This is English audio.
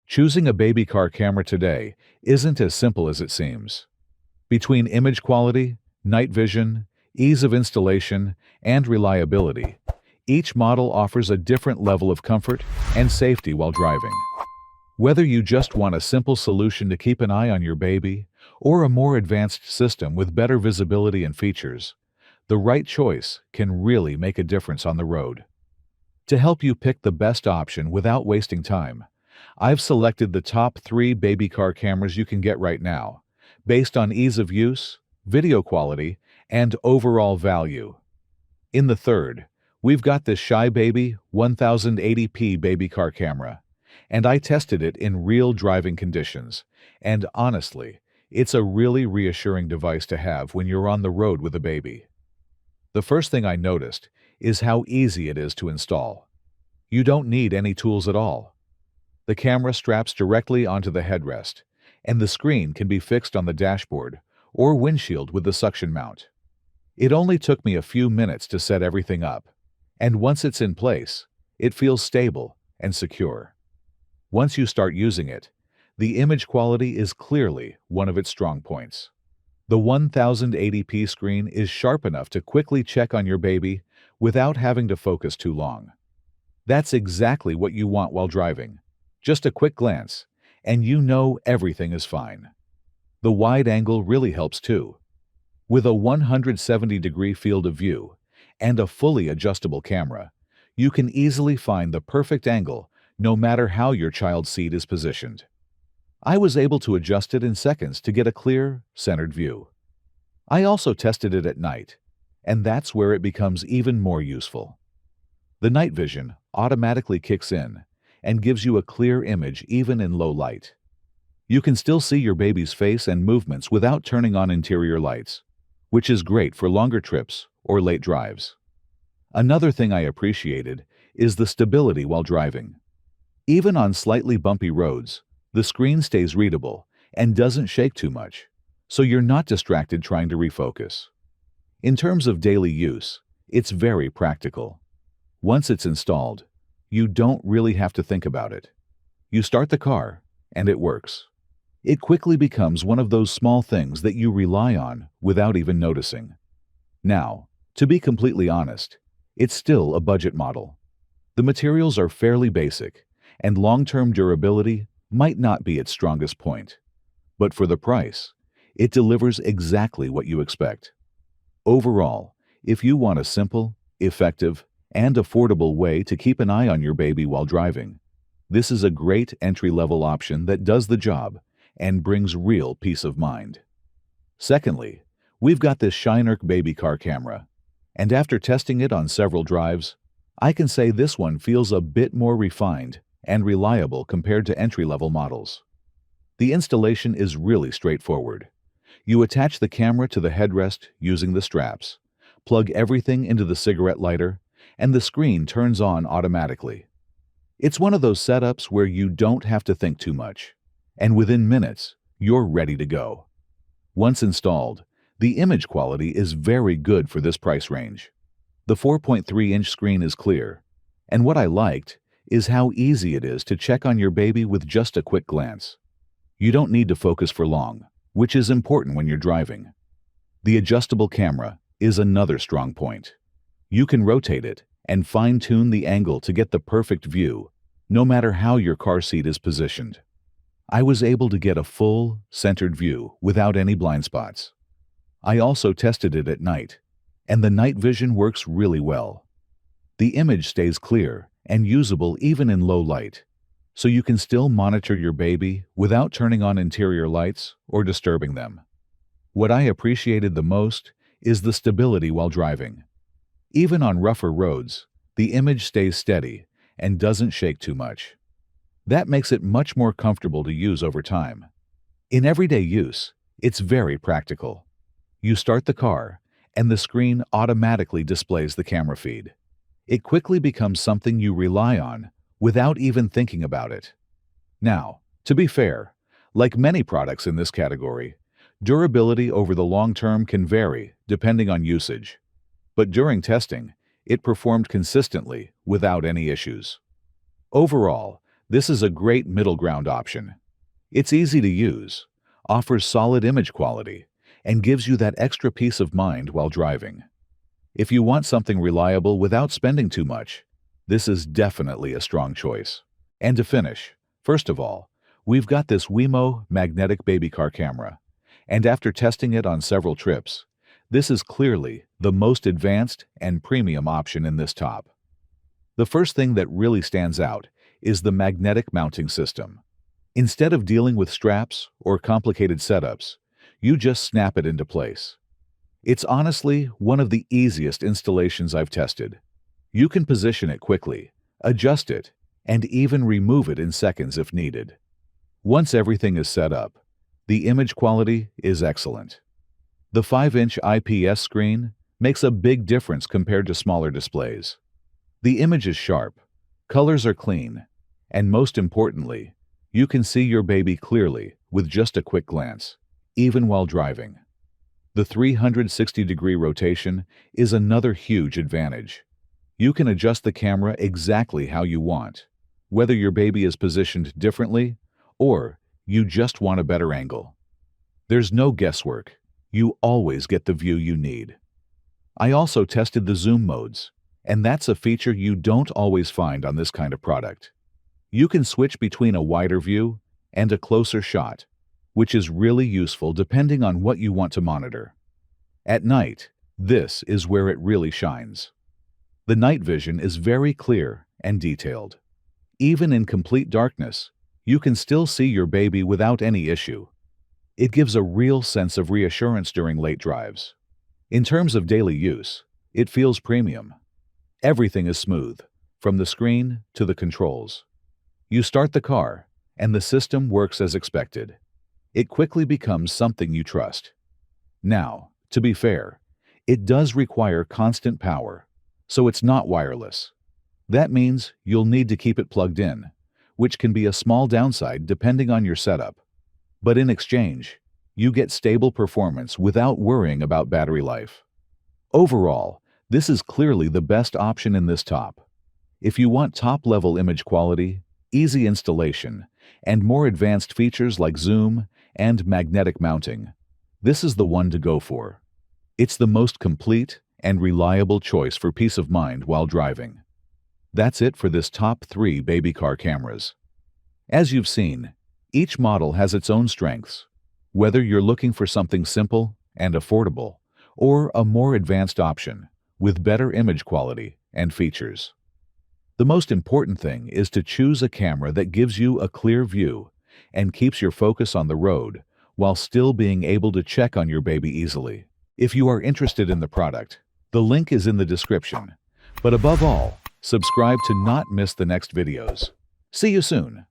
Choosing a baby car camera today isn't as simple as it seems. Between image quality, night vision, ease of installation, and reliability, each model offers a different level of comfort and safety while driving. Whether you just want a simple solution to keep an eye on your baby or a more advanced system with better visibility and features, the right choice can really make a difference on the road. To help you pick the best option without wasting time, I've selected the top 3 baby car cameras you can get right now, based on ease of use, video quality, and overall value. In the third, we've got this Shybaby 1080p baby car camera, and I tested it in real driving conditions, and honestly, it's a really reassuring device to have when you're on the road with a baby. The first thing I noticed is how easy it is to install. You don't need any tools at all. The camera straps directly onto the headrest, and the screen can be fixed on the dashboard or windshield with the suction mount. It only took me a few minutes to set everything up, and once it's in place, it feels stable and secure. Once you start using it, the image quality is clearly one of its strong points. The 1080p screen is sharp enough to quickly check on your baby without having to focus too long. That's exactly what you want while driving. Just a quick glance, and you know everything is fine. The wide angle really helps too. With a 170-degree field of view and a fully adjustable camera, you can easily find the perfect angle no matter how your child's seat is positioned. I was able to adjust it in seconds to get a clear, centered view. I also tested it at night, and that's where it becomes even more useful. The night vision automatically kicks in and gives you a clear image even in low light. You can still see your baby's face and movements without turning on interior lights, which is great for longer trips or late drives. Another thing I appreciated is the stability while driving. Even on slightly bumpy roads, the screen stays readable and doesn't shake too much, so you're not distracted trying to refocus. In terms of daily use, it's very practical. Once it's installed, you don't really have to think about it. You start the car, and it works. It quickly becomes one of those small things that you rely on without even noticing. Now, to be completely honest, it's still a budget model. The materials are fairly basic, and long-term durability might not be its strongest point. But for the price, it delivers exactly what you expect. Overall, if you want a simple, effective, and affordable way to keep an eye on your baby while driving, this is a great entry-level option that does the job and brings real peace of mind. Secondly, we've got this Shynerk baby car camera, and after testing it on several drives, I can say this one feels a bit more refined and reliable compared to entry-level models. The installation is really straightforward. You attach the camera to the headrest using the straps, plug everything into the cigarette lighter, and the screen turns on automatically. It's one of those setups where you don't have to think too much, and within minutes, you're ready to go. Once installed, the image quality is very good for this price range. The 4.3-inch screen is clear, and what I liked is how easy it is to check on your baby with just a quick glance. You don't need to focus for long, which is important when you're driving. The adjustable camera is another strong point. You can rotate it and fine-tune the angle to get the perfect view, no matter how your car seat is positioned. I was able to get a full, centered view without any blind spots. I also tested it at night, and the night vision works really well. The image stays clear and usable even in low light, so you can still monitor your baby without turning on interior lights or disturbing them. What I appreciated the most is the stability while driving. Even on rougher roads, the image stays steady and doesn't shake too much. That makes it much more comfortable to use over time. In everyday use, it's very practical. You start the car, and the screen automatically displays the camera feed. It quickly becomes something you rely on without even thinking about it. Now, to be fair, like many products in this category, durability over the long term can vary depending on usage. But during testing, it performed consistently without any issues. Overall, This is a great middle ground option. It's easy to use, offers solid image quality, and gives you that extra peace of mind while driving. If you want something reliable without spending too much, this is definitely a strong choice. And to finish, first of all, we've got this Wemo magnetic baby car camera. And after testing it on several trips, this is clearly the most advanced and premium option in this top. The first thing that really stands out is the magnetic mounting system. Instead of dealing with straps or complicated setups, you just snap it into place. It's honestly one of the easiest installations I've tested. You can position it quickly, adjust it, and even remove it in seconds if needed. Once everything is set up, the image quality is excellent. The 5-inch IPS screen makes a big difference compared to smaller displays. The image is sharp, colors are clean, and most importantly, you can see your baby clearly with just a quick glance, even while driving. The 360-degree rotation is another huge advantage. You can adjust the camera exactly how you want, whether your baby is positioned differently or you just want a better angle. There's no guesswork. You always get the view you need. I also tested the zoom modes, and that's a feature you don't always find on this kind of product. You can switch between a wider view and a closer shot, which is really useful depending on what you want to monitor. At night, this is where it really shines. The night vision is very clear and detailed. Even in complete darkness, you can still see your baby without any issue. It gives a real sense of reassurance during late drives. In terms of daily use, it feels premium. Everything is smooth, from the screen to the controls. You start the car, and the system works as expected. It quickly becomes something you trust. Now, to be fair, it does require constant power, so it's not wireless. That means you'll need to keep it plugged in, which can be a small downside depending on your setup. But in exchange, you get stable performance without worrying about battery life. Overall, this is clearly the best option in this top. If you want top-level image quality, easy installation, and more advanced features like zoom and magnetic mounting, this is the one to go for. It's the most complete and reliable choice for peace of mind while driving. That's it for this top 3 baby car cameras. As you've seen, each model has its own strengths, whether you're looking for something simple and affordable or a more advanced option with better image quality and features. The most important thing is to choose a camera that gives you a clear view and keeps your focus on the road while still being able to check on your baby easily. If you are interested in the product, the link is in the description. But above all, subscribe to not miss the next videos. See you soon.